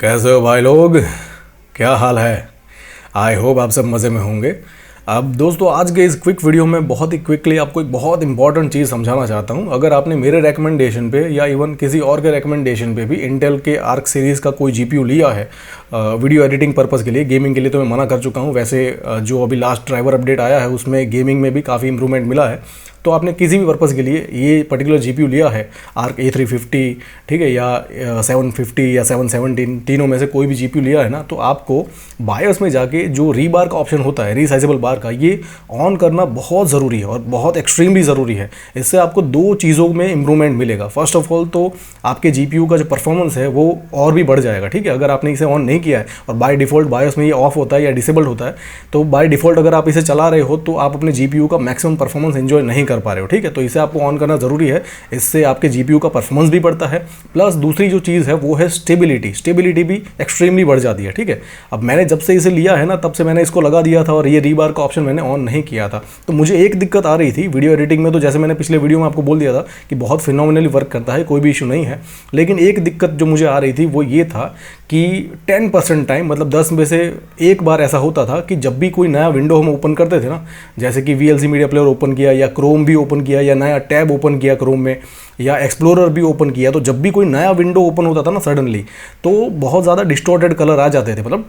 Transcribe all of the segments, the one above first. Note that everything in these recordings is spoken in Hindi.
कैसे हो भाई लोग? क्या हाल है? आई होप आप सब मज़े में होंगे। अब दोस्तों, आज के इस क्विक वीडियो में बहुत ही क्विकली आपको एक बहुत इंपॉर्टेंट चीज़ समझाना चाहता हूं। अगर आपने मेरे रेकमेंडेशन पे या इवन किसी और के रेकमेंडेशन पे भी इंटेल के आर्क सीरीज़ का कोई जीपीयू लिया है वीडियो एडिटिंग पर्पज़ के लिए, गेमिंग के लिए तो मैं मना कर चुका हूं। वैसे जो अभी लास्ट ड्राइवर अपडेट आया है उसमें गेमिंग में भी काफ़ी इंप्रूवमेंट मिला है। तो आपने किसी भी पर्पज़ के लिए ये पर्टिकुलर जीपीयू लिया है, आर्क A350, ठीक है, या 750 या 717, तीनों में से कोई भी जीपीयू लिया है ना, तो आपको बायोस में जाके जो रीबार का ऑप्शन होता है, रीसाइजेबल बार का, ये ऑन करना बहुत ज़रूरी है और बहुत एक्सट्रीमली ज़रूरी है। इससे आपको दो चीज़ों में इंप्रूवमेंट मिलेगा। फर्स्ट ऑफ ऑल तो आपके जीपीयू का जो परफॉर्मेंस है वो और भी बढ़ जाएगा, ठीक है। अगर आपने इसे ऑन नहीं किया है और बाय डिफ़ॉल्ट बायोस में ये ऑफ होता है या डिसेबल्ड होता है, तो बाय डिफ़ॉल्ट अगर आप इसे चला रहे हो तो आप अपने जीपीयू का मैक्सिमम परफॉर्मेंस एंजॉय नहीं कर पा रहे हो, ठीक है। तो इसे आपको ऑन करना ज़रूरी है। इससे आपके जीपीयू का परफॉर्मेंस भी बढ़ता है, प्लस दूसरी जो चीज़ है वो है स्टेबिलिटी भी एक्सट्रीमली बढ़ जाती है, ठीक है। अब मैंने जब से इसे लिया है ना, तब से मैंने इसको लगा दिया था और ये रीबार का ऑप्शन मैंने ऑन नहीं किया था। तो मुझे एक दिक्कत आ रही थी वीडियो एडिटिंग में, तो जैसे मैंने पिछले वीडियो में आपको बोल दिया था कि बहुत फिनोमिनली वर्क करता है, कोई भी इशू नहीं है। लेकिन एक दिक्कत जो मुझे आ रही थी वो ये था कि 10% टाइम, मतलब 10 में से एक बार ऐसा होता था कि जब भी कोई नया विंडो हम ओपन करते थे ना, जैसे कि VLC मीडिया प्लेयर ओपन किया या क्रोम भी ओपन किया या नया टैब ओपन किया क्रोम में या एक्सप्लोरर भी ओपन किया, तो जब भी कोई नया विंडो ओपन होता था ना सडनली, तो बहुत ज़्यादा डिस्टॉर्टेड कलर आ जाते थे। मतलब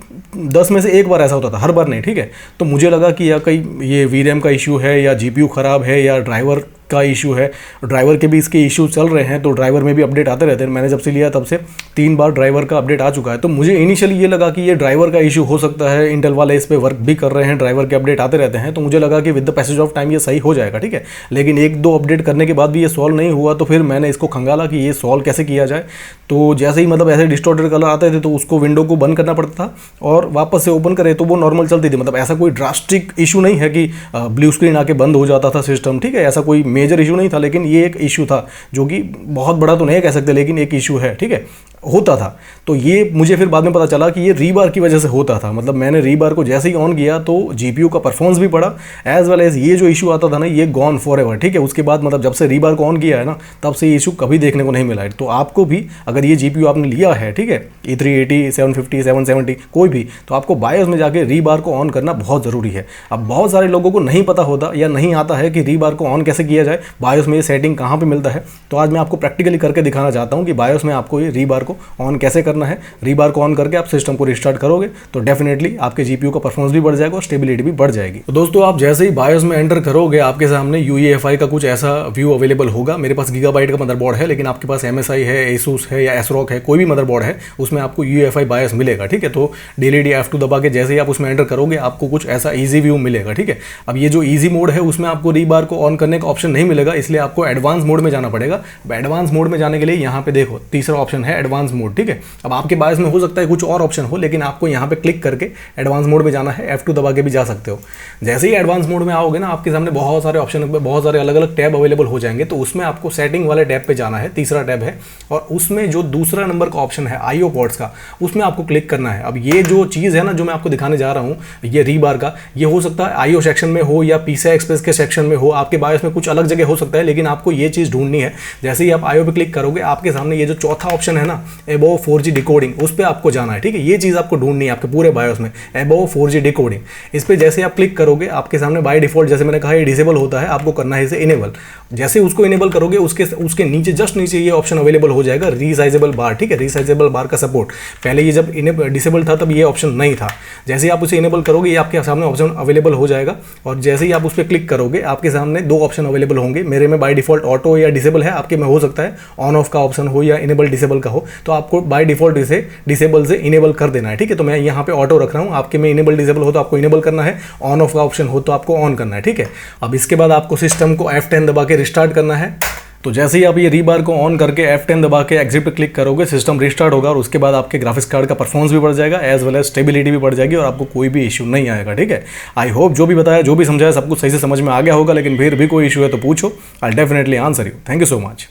10 में से एक बार ऐसा होता था, हर बार नहीं, ठीक है। तो मुझे लगा कि या कहीं ये VRAM का इशू है या GPU ख़राब है या ड्राइवर का इशू है। ड्राइवर के भी इसके इशू चल रहे हैं, तो ड्राइवर में भी अपडेट आते रहते हैं। मैंने जब से लिया तब से 3 बार ड्राइवर का अपडेट आ चुका है। तो मुझे इनिशियली ये लगा कि ये ड्राइवर का इशू हो सकता है, इंटेल वाले इस पर वर्क भी कर रहे हैं, ड्राइवर के अपडेट आते रहते हैं। तो मुझे लगा कि with the passage of time ये सही हो जाएगा, ठीक है। लेकिन 1-2 अपडेट करने के बाद भी ये सॉल्व नहीं हुआ, तो फिर मैंने इसको खंगाला कि ये सॉल्व कैसे किया जाए। तो जैसे ही मतलब ऐसे डिस्टॉर्टेड कलर आते थे तो उसको विंडो को बंद करना पड़ता था और वापस से ओपन करे तो वो नॉर्मल चलती थी। मतलब ऐसा कोई ड्रास्टिक इशू नहीं है कि ब्लू स्क्रीन आके बंद हो जाता था सिस्टम, ठीक है। ऐसा कोई मेजर इशू नहीं था, लेकिन ये एक इशू था जो कि बहुत बड़ा तो नहीं कह सकते, लेकिन एक इशू है, ठीक है, होता था। तो ये मुझे फिर बाद में पता चला कि ये रीबार की वजह से होता था। मतलब मैंने रीबार को जैसे ही ऑन किया तो जीपीयू का परफॉर्मेंस भी बढ़ा, एज वेल एज ये जो इशू आता था ना, ये गॉन फॉर एवर, ठीक है। उसके बाद मतलब जब से रीबार को ऑन किया है ना, तब से ये इशू कभी देखने को नहीं मिला है। तो आपको भी अगर ये जीपीयू आपने लिया है, ठीक है, E380, 750, 770 कोई भी, तो आपको बायोस में जाके रीबार को ऑन करना बहुत ज़रूरी है। अब बहुत सारे लोगों को नहीं पता होता या नहीं आता है कि रीबार को ऑन कैसे किया जाए, बायोस में ये सेटिंग कहाँ पे मिलता है। तो आज मैं आपको प्रैक्टिकली करके दिखाना चाहता हूँ कि बायोस में आपको ये रीबार को ऑन कैसे करना है। रीबार को ऑन करके आप सिस्टम को रिस्टार्ट करोगे तो डेफिनेटली आपके जीपीयू का परफॉर्मेंस भी बढ़ जाएगा और स्टेबिलिटी भी बढ़ जाएगी। तो दोस्तों, आप जैसे ही बायोस में एंटर करोगे आपके सामने UEFI का कुछ ऐसा व्यू अवेलेबल होगा। मेरे पास गीगाबाइट का मदरबोर्ड है, लेकिन आपके पास MSI है, ASUS है या ASRock है, कोई भी मदरबोर्ड है, उसमें आपको UEFI बायोस मिलेगा, ठीक है। तो DLED F2 दबा के जैसे ही आप उसमें एंटर करोगे आपको कुछ ऐसा ईजी व्यू मिलेगा, ठीक है। अब ये जो ईजी मोड है उसमें आपको रीबार को ऑन करने का ऑप्शन नहीं मिलेगा, इसलिए आपको एडवांस मोड में जाना पड़ेगा। एडवांस मोड में जाने के लिए यहाँ पे देखो तीसरा ऑप्शन है एडवांस मोड, ठीक है। अब आपके बायोस में हो सकता है कुछ और ऑप्शन हो, लेकिन आपको यहाँ पे क्लिक करके एडवांस मोड में जाना है। F2 दबा के भी जा सकते हो। जैसे ही एडवांस मोड में आओगे ना, आपके सामने बहुत सारे ऑप्शन, बहुत सारे अलग अलग टैब अवेलेबल हो जाएंगे। तो उसमें आपको सेटिंग वाले टैब पे जाना है, तीसरा टैब है, और उसमें जो दूसरा नंबर का ऑप्शन है IO पोर्ट्स का, उसमें आपको क्लिक करना है। अब ये जो चीज़ है ना जो मैं आपको दिखाने जा रहा हूँ, ये रीबार का, ये हो सकता है IO सेक्शन में हो या PCI एक्सप्रेस के सेक्शन में हो, आपके बायोस में कुछ अलग जगह हो सकता है, लेकिन आपको ये चीज़ ढूंढनी है। जैसे ही आप IO पे क्लिक करोगे आपके सामने ये जो चौथा ऑप्शन है ना, अबव 4G डिकोडिंग, उस पर आपको जाना है, ठीक है। ये चीज़ आपको ढूंढनी है आपके पूरे बायोस में, अबव 4G डिकोडिंग। इस पे जैसे आप क्लिक करोगे आपके सामने बाय डिफॉल्ट, जैसे मैंने कहा, ये डिसेबल होता है, आपको करना है इसे इनेबल। जैसे उसको इनेबल करोगे उसके नीचे, जस्ट नीचे ये ऑप्शन अवेलेबल हो जाएगा, रीसाइजेबल बार, ठीक है, रीसाइजेबल बार का सपोर्ट। पहले ये जब डिसेबल था तब ये ऑप्शन नहीं था। जैसे ही आप उसे इनेबल करोगे ये आपके सामने ऑप्शन अवेलेबल हो जाएगा, और जैसे ही आप उस पर क्लिक करोगे आपके सामने 2 ऑप्शन अवेलेबल होंगे। मेरे में बाय डिफॉल्ट ऑटो या डिसेबल है, आपके में हो सकता है ऑन ऑफ का ऑप्शन हो या इनेबल डिसेबल का हो। तो आपको बाय डिफॉल्ट इसे डिसेबल से इनेबल कर देना है, ठीक है। तो मैं यहाँ पे ऑटो रख रहा हूँ, आपके में इनेबल डिसेबल हो तो आपको इनेबल करना है, ऑन ऑफ का ऑप्शन हो तो आपको ऑन करना है, ठीक है। अब इसके बाद आपको सिस्टम को F10 दबा के रिस्टार्ट करना है। तो जैसे ही आप ये रीबार को ऑन करके F10 दबा के एग्जिट पे क्लिक करोगे, सिस्टम रिस्टार्ट होगा और उसके बाद आपके ग्राफिक्स कार्ड का परफॉर्मेंस भी बढ़ जाएगा, एज वेल एज स्टेबिलिटी भी बढ़ जाएगी और आपको कोई भी इशू नहीं आएगा, ठीक है। आई होप जो भी बताया, जो भी समझाया, सब कुछ सही से समझ में आ गया होगा, लेकिन फिर भी कोई इशू है तो पूछो, I definitely answer you. Thank you so much.